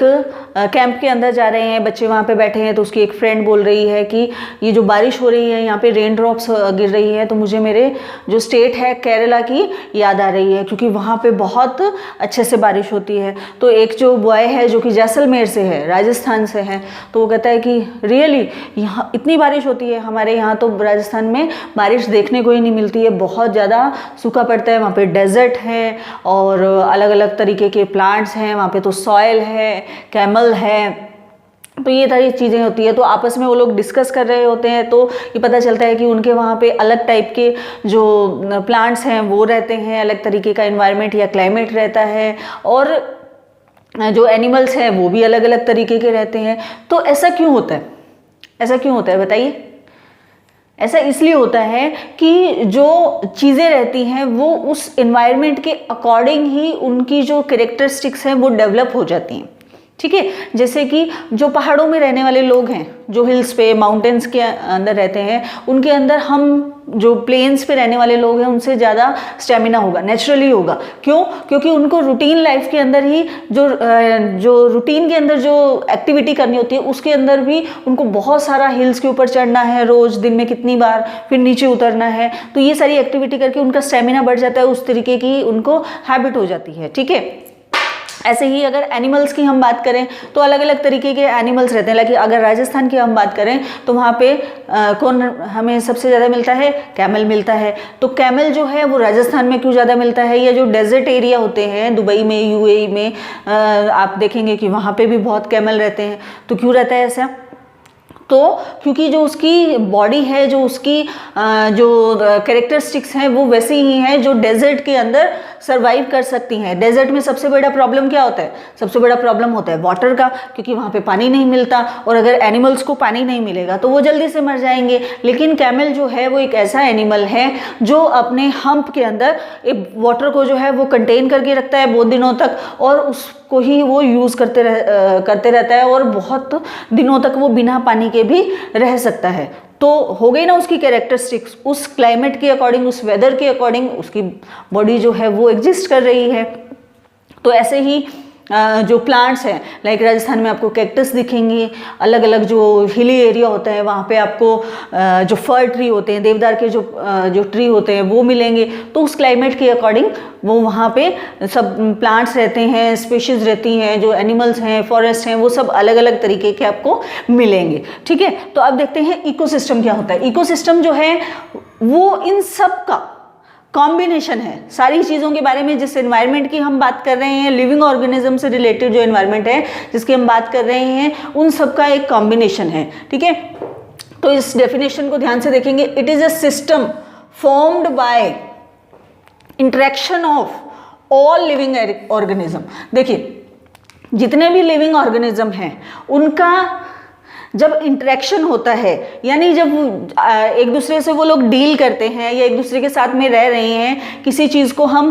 कैंप के अंदर जा रहे हैं, बच्चे वहाँ पे बैठे हैं, तो उसकी एक फ्रेंड बोल रही है कि ये जो बारिश हो रही है यहाँ पे रेन ड्रॉप्स गिर रही है तो मुझे मेरे जो स्टेट है केरला की याद आ रही है क्योंकि वहाँ पे बहुत अच्छे से बारिश होती है। तो एक जो बॉय है जो कि जैसलमेर से है, राजस्थान से है, तो वो कहता है कि रियली यहाँ इतनी बारिश होती है, हमारे यहाँ तो राजस्थान में बारिश देखने को ही नहीं मिलती है, बहुत ज़्यादा सूखा पड़ता है, वहाँ पर डेजर्ट है और अलग अलग तरीके के प्लांट्स हैं, वहाँ पर तो सॉइल है, कैमल है, तो ये सारी चीज़ें होती है। तो आपस में वो लोग डिस्कस कर रहे होते हैं, तो ये पता चलता है कि उनके वहाँ पे अलग टाइप के जो प्लांट्स हैं वो रहते हैं, अलग तरीके का एनवायरनमेंट या क्लाइमेट रहता है, और जो एनिमल्स हैं वो भी अलग अलग तरीके के रहते हैं। तो ऐसा क्यों होता है? ऐसा क्यों होता है बताइए? ऐसा इसलिए होता है कि जो चीज़ें रहती हैं वो उस एनवायरनमेंट के अकॉर्डिंग ही उनकी जो कैरेक्टरिस्टिक्स हैं वो डेवलप हो जाती हैं, ठीक है। जैसे कि जो पहाड़ों में रहने वाले लोग हैं, जो हिल्स पे माउंटेन्स के अंदर रहते हैं, उनके अंदर हम जो प्लेन्स पे रहने वाले लोग हैं उनसे ज़्यादा स्टेमिना होगा, नेचुरली होगा। क्यों? क्योंकि उनको रूटीन लाइफ के अंदर ही जो रूटीन के अंदर जो एक्टिविटी करनी होती है उसके अंदर भी उनको बहुत सारा हिल्स के ऊपर चढ़ना है, रोज़ दिन में कितनी बार, फिर नीचे उतरना है, तो ये सारी एक्टिविटी करके उनका स्टेमिना बढ़ जाता है, उस तरीके की उनको हैबिट हो जाती है, ठीक है। ऐसे ही अगर एनिमल्स की हम बात करें तो अलग अलग तरीके के एनिमल्स रहते हैं। लाइक अगर राजस्थान की हम बात करें तो वहाँ पे कौन हमें सबसे ज़्यादा मिलता है? कैमल मिलता है। तो कैमल जो है वो राजस्थान में क्यों ज़्यादा मिलता है? या जो डेजर्ट एरिया होते हैं दुबई में, यूएई में, आप देखेंगे कि वहाँ पे भी बहुत कैमल रहते हैं। तो क्यों रहता है ऐसा? तो क्योंकि जो उसकी बॉडी है, जो उसकी जो कैरेक्टरिस्टिक्स हैं वो वैसी ही हैं जो डेजर्ट के अंदर सर्वाइव कर सकती हैं। डेजर्ट में सबसे बड़ा प्रॉब्लम क्या होता है? सबसे बड़ा प्रॉब्लम होता है वाटर का, क्योंकि वहाँ पे पानी नहीं मिलता, और अगर एनिमल्स को पानी नहीं मिलेगा तो वो जल्दी से मर जाएंगे। लेकिन कैमल जो है वो एक ऐसा एनिमल है जो अपने हम्प के अंदर एक वाटर को जो है वो कंटेन करके रखता है बहुत दिनों तक, और उसको ही वो यूज़ करते रहता है, और बहुत दिनों तक वो बिना पानी के भी रह सकता है। तो हो गई ना उसकी कैरेक्टरिस्टिक्स, उस क्लाइमेट के अकॉर्डिंग, उस वेदर के अकॉर्डिंग उसकी बॉडी जो है वो एग्जिस्ट कर रही है। तो ऐसे ही जो प्लांट्स हैं, लाइक राजस्थान में आपको कैक्टस दिखेंगे, अलग अलग जो हिली एरिया होता है वहाँ पे आपको जो फर ट्री होते हैं, देवदार के जो ट्री होते हैं वो मिलेंगे। तो उस क्लाइमेट के अकॉर्डिंग वो वहाँ पे सब प्लांट्स रहते हैं, स्पीशीज़ रहती हैं, जो एनिमल्स हैं, फॉरेस्ट हैं, वो सब अलग अलग तरीके के आपको मिलेंगे, ठीक है। तो अब देखते हैं इकोसिस्टम क्या होता है। इकोसिस्टम जो है वो इन सब का कॉम्बिनेशन है, सारी चीज़ों के बारे में। जिस एनवायरनमेंट की हम बात कर रहे हैं, लिविंग ऑर्गेनिज्म से रिलेटेड जो एनवायरनमेंट है जिसकी हम बात कर रहे हैं, उन सब का एक कॉम्बिनेशन है, ठीक है। तो इस डेफिनेशन को ध्यान से देखेंगे। It is a system formed by interaction of all living organism. देखिए, जितने भी लिविंग ऑर्गेनिज्म हैं उनका जब इंटरेक्शन होता है, यानी जब एक दूसरे से वो लोग डील करते हैं या एक दूसरे के साथ में रह रहे हैं, किसी चीज़ को हम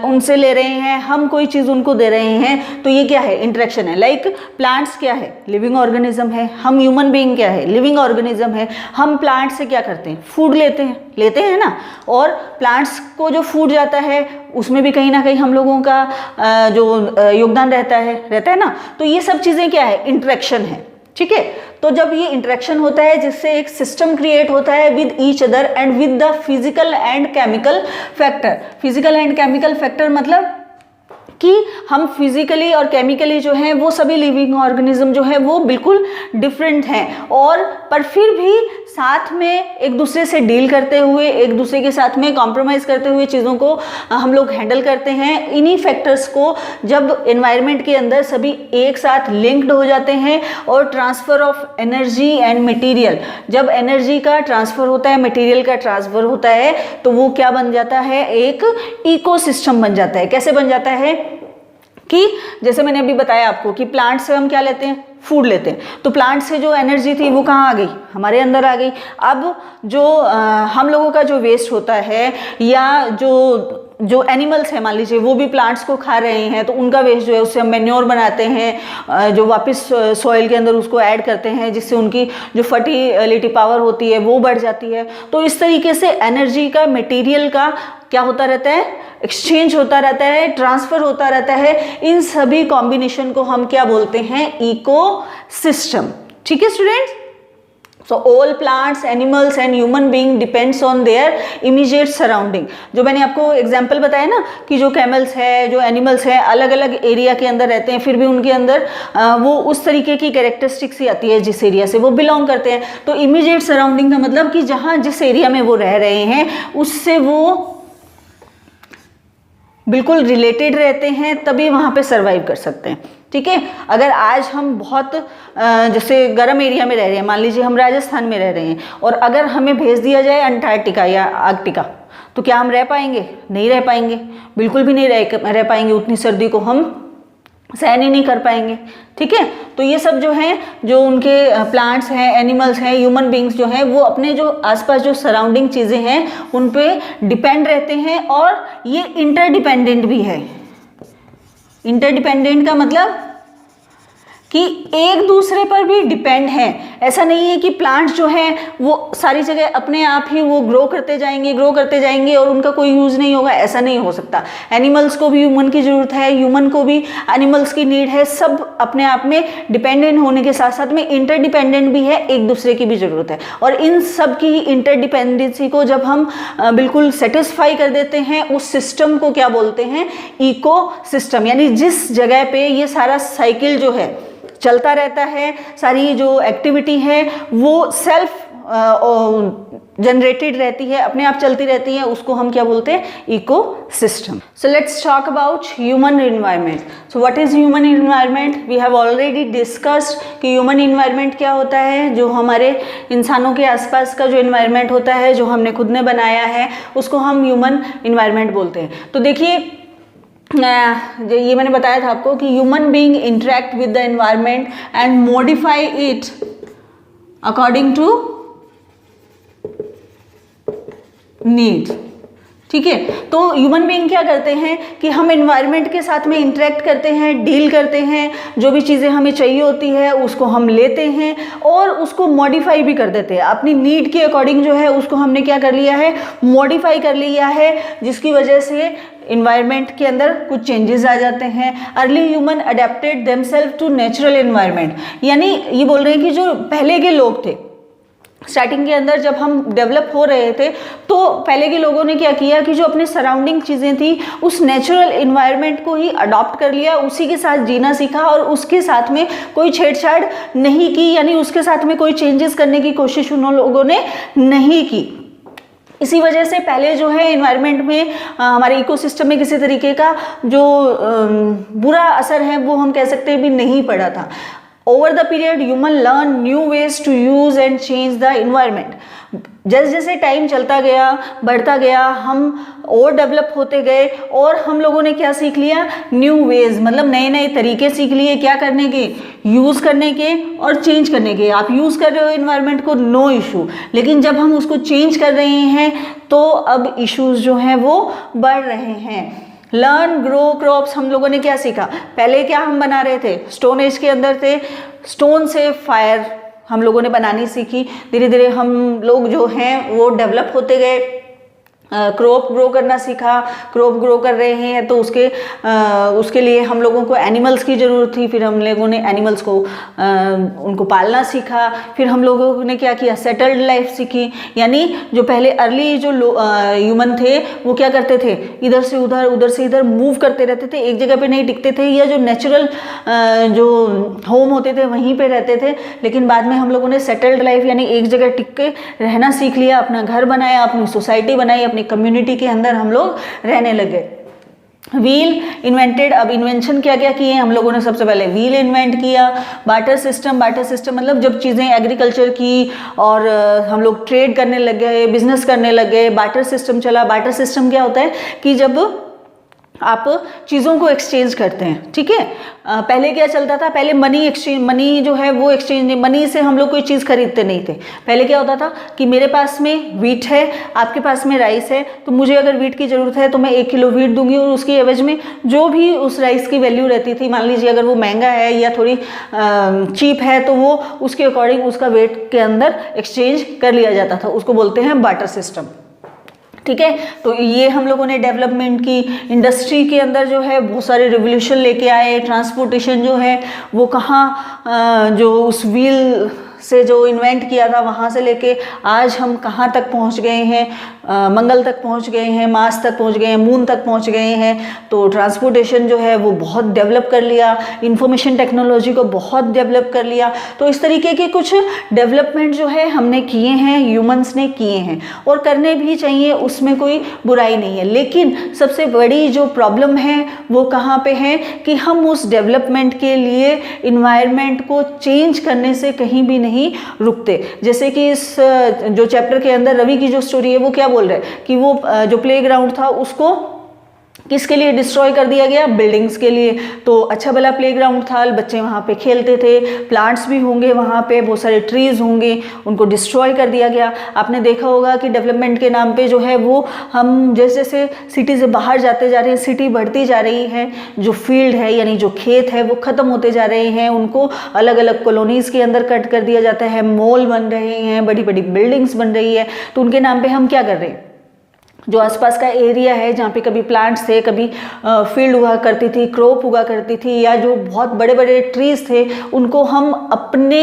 उनसे ले रहे हैं, हम कोई चीज़ उनको दे रहे हैं, तो ये क्या है? इंटरेक्शन है। लाइक प्लांट्स क्या है? लिविंग ऑर्गेनिज्म है। हम ह्यूमन बीइंग क्या है? लिविंग ऑर्गेनिज्म है। हम प्लांट से क्या करते हैं? फूड लेते हैं ना। और प्लांट्स को जो फूड जाता है उसमें भी कहीं ना कहीं हम लोगों का जो योगदान रहता है ना। तो ये सब चीज़ें क्या है? इंटरेक्शन है, ठीक है। तो जब ये इंटरेक्शन होता है जिससे एक सिस्टम क्रिएट होता है with each other and with the physical and chemical factor. Physical and chemical factor मतलब कि हम फिजिकली और केमिकली जो है वो सभी लिविंग ऑर्गेनिज्म जो है वो बिल्कुल डिफरेंट हैं, और पर फिर भी साथ में एक दूसरे से डील करते हुए, एक दूसरे के साथ में कॉम्प्रोमाइज़ करते हुए चीज़ों को हम लोग हैंडल करते हैं। इन्हीं फैक्टर्स को जब एनवायरनमेंट के अंदर सभी एक साथ लिंक्ड हो जाते हैं, और transfer of energy and material, जब एनर्जी का ट्रांसफ़र होता है, मटेरियल का ट्रांसफ़र होता है, तो वो क्या बन जाता है? एक इकोसिस्टम बन जाता है। कैसे बन जाता है? कि जैसे मैंने अभी बताया आपको कि प्लांट से हम क्या लेते हैं? फूड लेते हैं। तो प्लांट से जो एनर्जी थी वो कहाँ आ गई? हमारे अंदर आ गई। अब जो हम लोगों का जो वेस्ट होता है, या जो एनिमल्स हैं मान लीजिए वो भी प्लांट्स को खा रहे हैं, तो उनका वेस्ट जो है उससे हम मैन्योर बनाते हैं, जो वापस सॉइल के अंदर उसको ऐड करते हैं, जिससे उनकी जो फर्टिलिटी पावर होती है वो बढ़ जाती है। तो इस तरीके से एनर्जी का, मटेरियल का क्या होता रहता है? एक्सचेंज होता रहता है, ट्रांसफर होता रहता है। इन सभी कॉम्बिनेशन को हम क्या बोलते हैं? इकोसिस्टम, ठीक है students. So all plants, animals and human being depends on their immediate surrounding। जो मैंने आपको एग्जाम्पल बताया ना कि जो कैमल्स है, जो एनिमल्स है, अलग अलग एरिया के अंदर रहते हैं, फिर भी उनके अंदर वो उस तरीके की कैरेक्टरिस्टिक्स ही आती है जिस एरिया से वो बिलोंग करते हैं। तो इमीडिएट सराउंडिंग का मतलब कि जहाँ जिस एरिया में वो रह रहे हैं उससे वो बिल्कुल रिलेटेड रहते हैं तभी वहाँ पे सरवाइव कर सकते हैं। ठीक है, अगर आज हम बहुत जैसे गर्म एरिया में रह रहे हैं, मान लीजिए हम राजस्थान में रह रहे हैं, और अगर हमें भेज दिया जाए अंटार्कटिका या आर्कटिका, तो क्या हम रह पाएंगे? नहीं रह पाएंगे, बिल्कुल भी नहीं रह पाएंगे, उतनी सर्दी को हम सहन ही नहीं कर पाएंगे। ठीक है, तो ये सब जो हैं, जो उनके प्लांट्स हैं, एनिमल्स हैं, ह्यूमन बींग्स जो हैं, वो अपने जो आसपास जो सराउंडिंग चीज़ें हैं उन पे डिपेंड रहते हैं, और ये इंटरडिपेंडेंट भी है। इंटरडिपेंडेंट का मतलब कि एक दूसरे पर भी डिपेंड हैं। ऐसा नहीं है कि प्लांट्स जो हैं वो सारी जगह अपने आप ही वो ग्रो करते जाएंगे और उनका कोई यूज़ नहीं होगा, ऐसा नहीं हो सकता। एनिमल्स को भी ह्यूमन की ज़रूरत है, ह्यूमन को भी एनिमल्स की नीड है, सब अपने आप में डिपेंडेंट होने के साथ साथ में इंटरडिपेंडेंट भी है, एक दूसरे की भी ज़रूरत है। और इन सब की इंटरडिपेंडेंसी को जब हम बिल्कुल सेटिस्फाई कर देते हैं, उस सिस्टम को क्या बोलते हैं? Eco system. यानी जिस जगह पे ये सारा साइकिल जो है चलता रहता है, सारी जो एक्टिविटी है वो सेल्फ जनरेटेड रहती है, अपने आप चलती रहती है, उसको हम क्या बोलते हैं? Eco system. So let's talk about human environment. So what is human environment? We have already discussed कि ह्यूमन इन्वायरमेंट क्या होता है। जो हमारे इंसानों के आसपास का जो इन्वायरमेंट होता है, जो हमने खुद ने बनाया है, उसको हम ह्यूमन इन्वायरमेंट बोलते हैं। तो देखिए, ये मैंने बताया था आपको कि human being interact with the environment and modify it according to need. ठीक है, तो ह्यूमन बीइंग क्या करते हैं कि हम एनवायरनमेंट के साथ में इंटरेक्ट करते हैं, डील करते हैं, जो भी चीज़ें हमें चाहिए होती है उसको हम लेते हैं और उसको मॉडिफाई भी कर देते हैं अपनी नीड के अकॉर्डिंग। जो है उसको हमने क्या कर लिया है? मॉडिफाई कर लिया है, जिसकी वजह से इन्वायरमेंट के अंदर कुछ चेंजेस आ जाते हैं। Early human adapted themselves to natural environment. यानी ये बोल रहे हैं कि जो पहले के लोग थे, स्टार्टिंग के अंदर जब हम डेवलप हो रहे थे, तो पहले के लोगों ने क्या किया कि जो अपनी सराउंडिंग चीज़ें थी उस नेचुरल इन्वायरमेंट को ही अडॉप्ट कर लिया, उसी के साथ जीना सीखा और उसके साथ में कोई छेड़छाड़ नहीं की, यानी उसके साथ में कोई चेंजेस करने की कोशिश उन लोगों ने नहीं की। इसी वजह से पहले जो है एनवायरनमेंट में हमारे इकोसिस्टम में किसी तरीके का जो बुरा असर है वो हम कह सकते हैं भी नहीं पड़ा था। Over the period human learn new ways to use and change the environment. जैसे जैसे टाइम चलता गया, बढ़ता गया, हम और डेवलप होते गए और हम लोगों ने क्या सीख लिया? न्यू वेज, मतलब नए नए तरीके सीख लिए क्या करने के? यूज़ करने के और चेंज करने के। आप यूज़ कर रहे हो इन्वायरमेंट को, नो इशू, लेकिन जब हम उसको चेंज कर रहे हैं तो अब इश्यूज जो हैं वो बढ़ रहे हैं। लर्न ग्रो क्रॉप्स, हम लोगों ने क्या सीखा? पहले क्या हम बना रहे थे? स्टोन एज के अंदर थे, स्टोन से फायर हम लोगों ने बनानी सीखी। धीरे धीरे हम लोग जो हैं वो डेवलप होते गए, क्रॉप ग्रो करना सीखा। क्रॉप ग्रो कर रहे हैं तो उसके लिए हम लोगों को एनिमल्स की ज़रूरत थी, फिर हम लोगों ने एनिमल्स को उनको पालना सीखा। फिर हम लोगों ने क्या किया? सेटल्ड लाइफ सीखी। यानी जो पहले अर्ली जो ह्यूमन थे वो क्या करते थे? इधर से उधर, उधर से इधर मूव करते रहते थे, एक जगह पे नहीं टिकते थे, या जो नेचुरल जो होम होते थे वहीं पे रहते थे। लेकिन बाद में हम लोगों ने सेटल्ड लाइफ यानी एक जगह टिक के रहना सीख लिया, अपना घर बनाया, अपनी सोसाइटी बनाई, अपनी कम्युनिटी के अंदर हम लोग रहने लगे। Wheel invented. अब इन्वेंशन क्या क्या किए हम लोगों ने? सबसे पहले व्हील इन्वेंट किया। बार्टर सिस्टम, बार्टर सिस्टम मतलब जब चीज़ें एग्रीकल्चर की और हम लोग ट्रेड करने लग गए, बिजनेस करने लग गए, बार्टर सिस्टम चला। बार्टर सिस्टम क्या होता है कि जब आप चीज़ों को एक्सचेंज करते हैं, ठीक है। पहले क्या चलता था? पहले मनी एक्सचेंज, मनी जो है वो एक्सचेंज नहीं, मनी से हम लोग कोई चीज़ खरीदते नहीं थे। पहले क्या होता था कि मेरे पास में वीट है, आपके पास में राइस है, तो मुझे अगर वीट की ज़रूरत है तो मैं 1 किलो वीट दूंगी और उसकी एवज में जो भी उस राइस की वैल्यू रहती थी, मान लीजिए अगर वो महंगा है या थोड़ी चीप है, तो वो उसके अकॉर्डिंग उसका वेट के अंदर एक्सचेंज कर लिया जाता था। उसको बोलते हैं बार्टर सिस्टम, ठीक है। तो ये हम लोगों ने डेवलपमेंट की। इंडस्ट्री के अंदर जो है बहुत सारे रिवोल्यूशन लेके आए। ट्रांसपोर्टेशन जो है वो कहाँ, जो उस व्हील से जो इन्वेंट किया था वहाँ से लेके आज हम कहाँ तक पहुँच गए हैं, मंगल तक पहुँच गए हैं, मार्स तक पहुँच गए हैं, मून तक पहुँच गए हैं। तो ट्रांसपोर्टेशन जो है वो बहुत डेवलप कर लिया, इंफॉर्मेशन टेक्नोलॉजी को बहुत डेवलप कर लिया। तो इस तरीके के कुछ डेवलपमेंट जो है हमने किए हैं, ह्यूमंस ने किए हैं, और करने भी चाहिए, उसमें कोई बुराई नहीं है। लेकिन सबसे बड़ी जो प्रॉब्लम है वो कहाँ पे है कि हम उस डेवलपमेंट के लिए इन्वायरमेंट को चेंज करने से कहीं भी नहीं रुकते। जैसे कि इस जो चैप्टर के अंदर रवि की जो स्टोरी है वो क्या बोल रहे हैं कि वो जो प्लेग्राउंड था उसको किसके लिए डिस्ट्रॉय कर दिया गया, बिल्डिंग्स के लिए। तो अच्छा भला प्लेग्राउंड था, बच्चे वहाँ पे खेलते थे, प्लांट्स भी होंगे वहाँ पे, बहुत सारे ट्रीज होंगे, उनको डिस्ट्रॉय कर दिया गया। आपने देखा होगा कि डेवलपमेंट के नाम पे जो है वो हम जैसे जैसे सिटी से बाहर जाते जा रहे हैं, सिटी बढ़ती जा रही है, जो फील्ड है यानी जो खेत है वो ख़त्म होते जा रहे हैं, उनको अलग अलग कॉलोनीज़ के अंदर कट कर दिया जाता है, मॉल बन रहे हैं, बड़ी बड़ी बिल्डिंग्स बन रही है। तो उनके नाम पर हम क्या कर रहे हैं, जो आसपास का एरिया है जहाँ पे कभी प्लांट्स थे, कभी फील्ड हुआ करती थी, क्रॉप हुआ करती थी, या जो बहुत बड़े बड़े ट्रीज थे, उनको हम अपने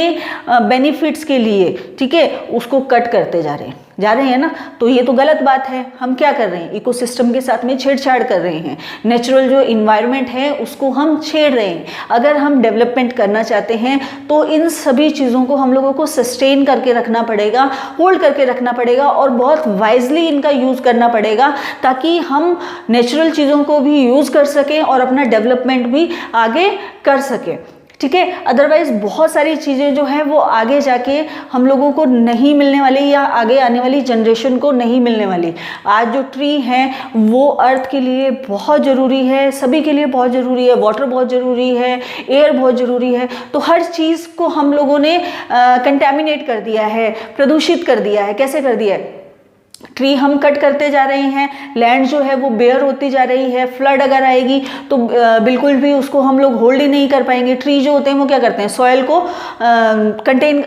बेनिफिट्स के लिए, ठीक है, उसको कट करते जा रहे हैं ना। तो ये तो गलत बात है। हम क्या कर रहे हैं, इकोसिस्टम के साथ में छेड़छाड़ कर रहे हैं, नेचुरल जो इन्वायरमेंट है उसको हम छेड़ रहे हैं। अगर हम डेवलपमेंट करना चाहते हैं तो इन सभी चीज़ों को हम लोगों को सस्टेन करके रखना पड़ेगा, होल्ड करके रखना पड़ेगा, और बहुत वाइजली इनका यूज़ करना पड़ेगा, ताकि हम नेचुरल चीज़ों को भी यूज़ कर सकें और अपना डेवलपमेंट भी आगे कर सकें, ठीक है। अदरवाइज बहुत सारी चीज़ें जो है वो आगे जाके हम लोगों को नहीं मिलने वाली, या आगे आने वाली जनरेशन को नहीं मिलने वाली। आज जो ट्री हैं वो अर्थ के लिए बहुत ज़रूरी है, सभी के लिए बहुत ज़रूरी है, वाटर बहुत ज़रूरी है, एयर बहुत ज़रूरी है। तो हर चीज़ को हम लोगों ने कंटेमिनेट कर दिया है, प्रदूषित कर दिया है। कैसे कर दिया है, ट्री हम कट करते जा रहे हैं, लैंड जो है वो बेयर होती जा रही है, फ्लड अगर आएगी तो बिल्कुल भी उसको हम लोग होल्ड ही नहीं कर पाएंगे। ट्री जो होते हैं वो क्या करते हैं, सॉइल को कंटेन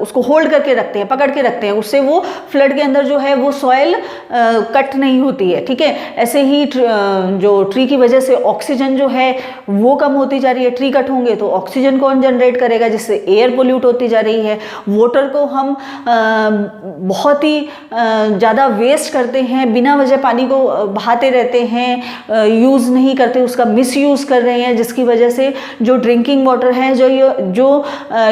उसको होल्ड करके रखते हैं, पकड़ के रखते हैं, उससे वो फ्लड के अंदर जो है वो सॉइल कट नहीं होती है, ठीक है। ऐसे ही जो ट्री की वजह से ऑक्सीजन जो है वो कम होती जा रही है। ट्री कट होंगे तो ऑक्सीजन कौन जनरेट करेगा, जिससे एयर पोल्यूट होती जा रही है। वाटर को हम बहुत ही ज़्यादा वेस्ट करते हैं, बिना वजह पानी को बहाते रहते हैं, यूज़ नहीं करते, उसका मिसयूज़ कर रहे हैं, जिसकी वजह से जो ड्रिंकिंग वाटर है, जो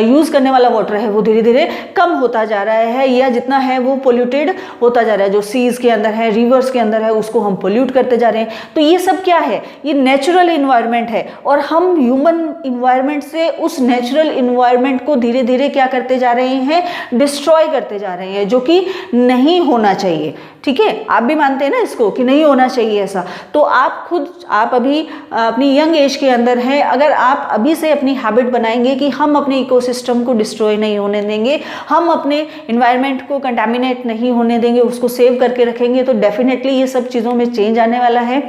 यूज़ करने वाला वाटर है वो धीरे धीरे कम होता जा रहा है, या जितना है वो पोल्यूटेड होता जा रहा है। जो सीज़ के अंदर है, रिवर्स के अंदर है, उसको हम पोल्यूट करते जा रहे हैं। तो ये सब क्या है, ये नेचुरल इन्वायरमेंट है, और हम ह्यूमन इन्वायरमेंट से उस नेचुरल इन्वायरमेंट को धीरे धीरे क्या करते जा रहे हैं, डिस्ट्रॉय करते जा रहे हैं, जो कि नहीं होना चाहिए, ठीक है। आप भी मानते हैं ना इसको कि नहीं होना चाहिए ऐसा। तो आप अभी अपनी यंग एज के अंदर हैं, अगर आप अभी से अपनी हैबिट बनाएंगे कि हम अपने इकोसिस्टम को डिस्ट्रॉय नहीं होने देंगे, हम अपने इन्वायरमेंट को कंटामिनेट नहीं होने देंगे, उसको सेव करके रखेंगे, तो डेफिनेटली ये सब चीज़ों में चेंज आने वाला है।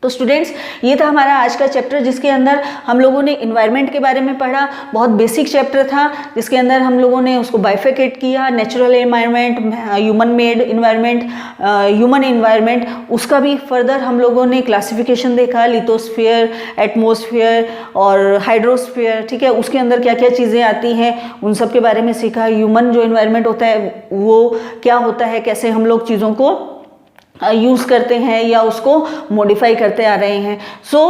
तो स्टूडेंट्स, ये था हमारा आज का चैप्टर, जिसके अंदर हम लोगों ने इन्वायरमेंट के बारे में पढ़ा। बहुत बेसिक चैप्टर था, जिसके अंदर हम लोगों ने उसको बाइफिकेट किया, natural environment, human made environment, human environment, उसका भी फर्दर हम लोगों ने क्लासिफिकेशन देखा, लिथोस्फीयर, एटमॉस्फेयर और हाइड्रोस्फीयर, ठीक है। उसके अंदर क्या क्या चीज़ें आती हैं उन सब के बारे में सीखा। ह्यूमन जो इन्वायरमेंट होता है वो क्या होता है, कैसे हम लोग चीज़ों को यूज़ करते हैं या उसको मॉडिफाई करते आ रहे हैं। सो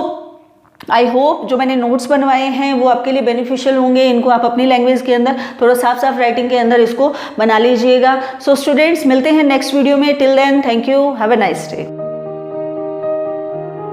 आई होप जो मैंने नोट्स बनवाए हैं वो आपके लिए बेनिफिशियल होंगे। इनको आप अपनी लैंग्वेज के अंदर थोड़ा साफ साफ राइटिंग के अंदर इसको बना लीजिएगा। सो स्टूडेंट्स, मिलते हैं नेक्स्ट वीडियो में। Till then, thank you, have a nice day.